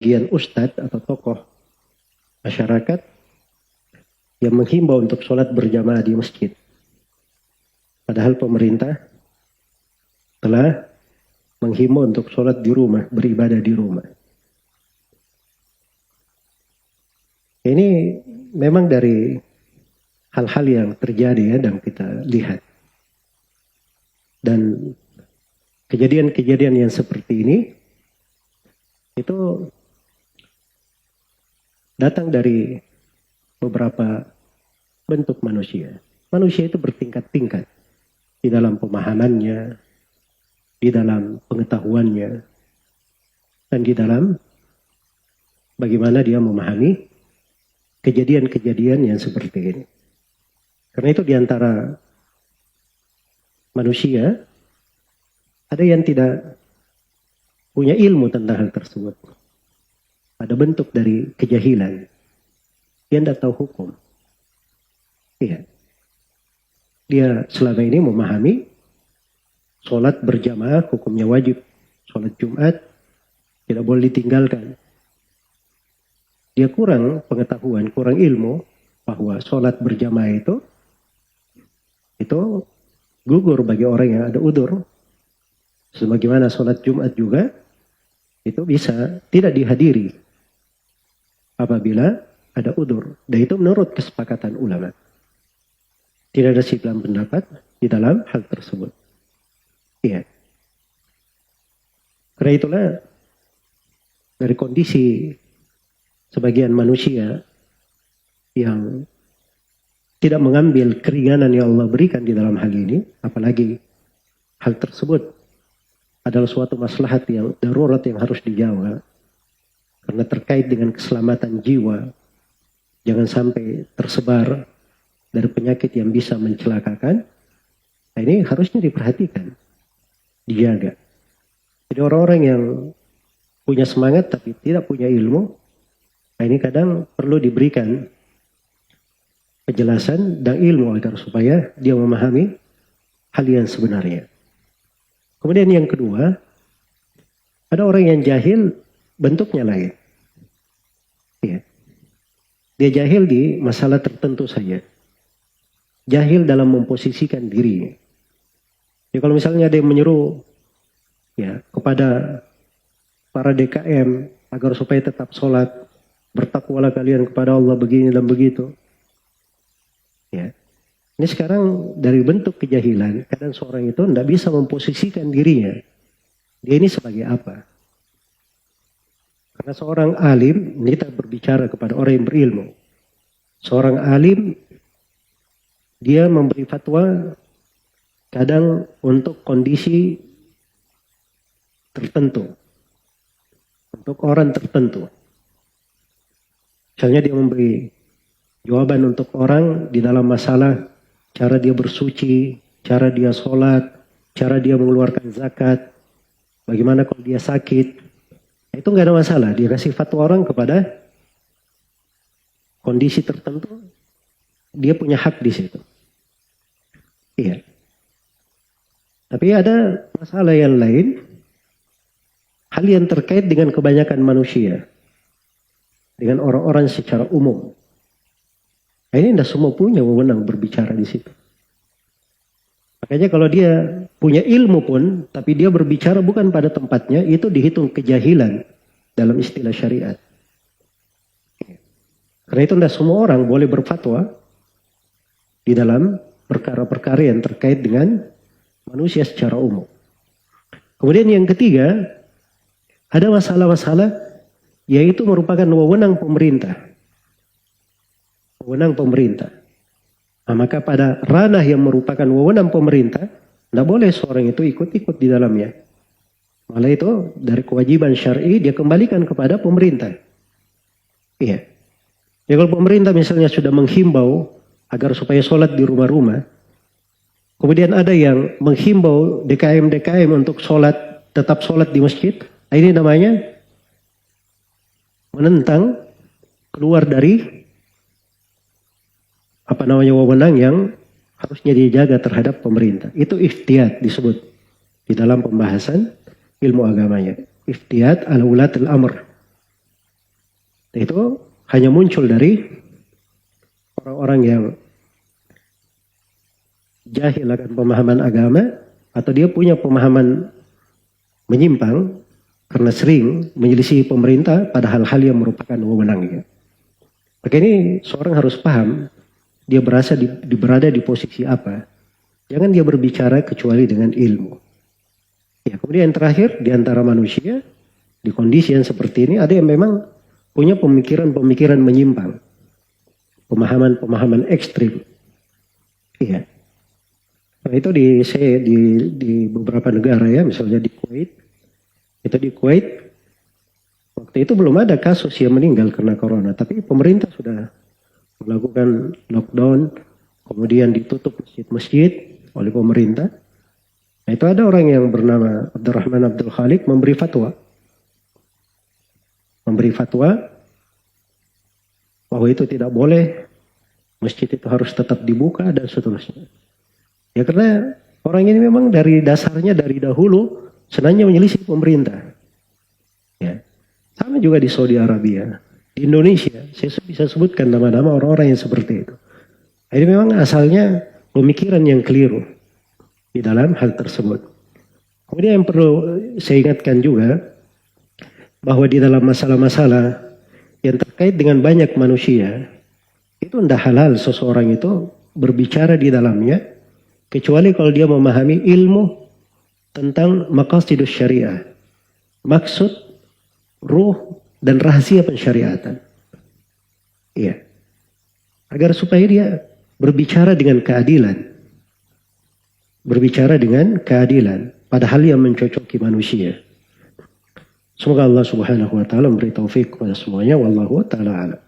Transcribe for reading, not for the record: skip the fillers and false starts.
sebagian ustadz atau tokoh masyarakat yang menghimbau untuk sholat berjamaah di masjid. Padahal pemerintah telah menghimbau untuk sholat di rumah, beribadah di rumah. Ini memang dari hal-hal yang terjadi ya, dan kita lihat. Dan kejadian-kejadian yang seperti ini itu datang dari beberapa bentuk manusia. Manusia itu bertingkat-tingkat di dalam pemahamannya, di dalam pengetahuannya, dan di dalam bagaimana dia memahami kejadian-kejadian yang seperti ini. Karena itu di antara manusia ada yang tidak punya ilmu tentang hal tersebut. Ada bentuk dari kejahilan. Dia tidak tahu hukum. Iya. Dia selama ini memahami sholat berjamaah hukumnya wajib. Sholat Jumat tidak boleh ditinggalkan. Dia kurang pengetahuan, kurang ilmu bahwa sholat berjamaah itu gugur bagi orang yang ada udzur. Sebagaimana sholat Jumat juga itu bisa tidak dihadiri apabila ada udzur. Dan itu menurut kesepakatan ulama. Tidak ada silang pendapat di dalam hal tersebut. Iya. Karena itulah dari kondisi sebagian manusia yang tidak mengambil keringanan yang Allah berikan di dalam hal ini, apalagi hal tersebut adalah suatu maslahat yang darurat yang harus dijawab karena terkait dengan keselamatan jiwa, jangan sampai tersebar dari penyakit yang bisa mencelakakan. Nah, ini harusnya diperhatikan, dijaga. Jadi orang-orang yang punya semangat tapi tidak punya ilmu, nah ini kadang perlu diberikan penjelasan dan ilmu agar supaya dia memahami hal yang sebenarnya. Kemudian yang kedua, ada orang yang jahil bentuknya lain. Ya. Dia jahil di masalah tertentu saja. Jahil dalam memposisikan diri. Ya, kalau misalnya ada yang menyuruh ya kepada para DKM agar supaya tetap sholat, bertakwalah kalian kepada Allah begini dan begitu. Ya. Ini sekarang dari bentuk kejahilan, kadang seorang itu tidak bisa memposisikan dirinya. Dia ini sebagai apa? Karena seorang alim, kita berbicara kepada orang yang berilmu. Seorang alim, dia memberi fatwa kadang untuk kondisi tertentu. Untuk orang tertentu. Misalnya dia memberi jawaban untuk orang di dalam masalah cara dia bersuci, cara dia sholat, cara dia mengeluarkan zakat, bagaimana kalau dia sakit. Itu nggak ada masalah. Dia kasih fatwa orang kepada kondisi tertentu, dia punya hak di situ. Iya. Tapi ada masalah yang lain, hal yang terkait dengan kebanyakan manusia, dengan orang-orang secara umum. Nah, ini tidak semua punya wewenang berbicara di situ. Makanya kalau dia punya ilmu pun, tapi dia berbicara bukan pada tempatnya, itu dihitung kejahilan dalam istilah syariat. Karena itu tidak semua orang boleh berfatwa di dalam perkara-perkara yang terkait dengan manusia secara umum. Kemudian yang ketiga, ada masalah-masalah yaitu merupakan wewenang pemerintah. Wewenang pemerintah. Nah, maka pada ranah yang merupakan wewenang pemerintah, tidak boleh seorang itu ikut-ikut di dalamnya. Malah itu dari kewajiban syar'i dia kembalikan kepada pemerintah. Iya. Ya kalau pemerintah misalnya sudah menghimbau agar supaya sholat di rumah-rumah, kemudian ada yang menghimbau DKM-DKM untuk sholat, tetap sholat di masjid, nah ini namanya menentang, keluar dari wewenang yang harusnya dijaga terhadap pemerintah. Itu iftiyat disebut di dalam pembahasan ilmu agamanya. Iftiyat ala ulatil amr. Itu hanya muncul dari orang-orang yang jahil akan pemahaman agama, atau dia punya pemahaman menyimpang karena sering menyelisihi pemerintah pada hal-hal yang merupakan wewenangnya. Maka ini seorang harus paham dia berada di posisi apa. Jangan dia berbicara kecuali dengan ilmu. Ya, kemudian yang terakhir, di antara manusia di kondisi yang seperti ini ada yang memang punya pemikiran-pemikiran menyimpang, pemahaman-pemahaman ekstrim. Iya. Nah, itu di beberapa negara ya, misalnya di Kuwait. Itu di Kuwait, waktu itu belum ada kasus yang meninggal karena corona, tapi pemerintah sudah melakukan lockdown, kemudian ditutup masjid-masjid oleh pemerintah. Nah, itu ada orang yang bernama Abdurrahman Abdul Khaliq memberi fatwa bahwa itu tidak boleh, masjid itu harus tetap dibuka dan seterusnya. Ya karena orang ini memang dari dasarnya dari dahulu senangnya menyelisih pemerintah. Ya. Sama juga di Saudi Arabia, di Indonesia, saya bisa sebutkan nama-nama orang-orang yang seperti itu. Ini memang asalnya pemikiran yang keliru di dalam hal tersebut. Kemudian yang perlu saya ingatkan juga, bahwa di dalam masalah-masalah yang terkait dengan banyak manusia, itu tidak halal seseorang itu berbicara di dalamnya, kecuali kalau dia memahami ilmu tentang maqasidus syariah, maksud, ruh, dan rahasia pensyariatan. Iya. Agar supaya dia berbicara dengan keadilan. Berbicara dengan keadilan pada hal yang mencocoki manusia. Semoga Allah Subhanahu wa taala memberi taufik kepada semuanya. Wallahu taala a'lam.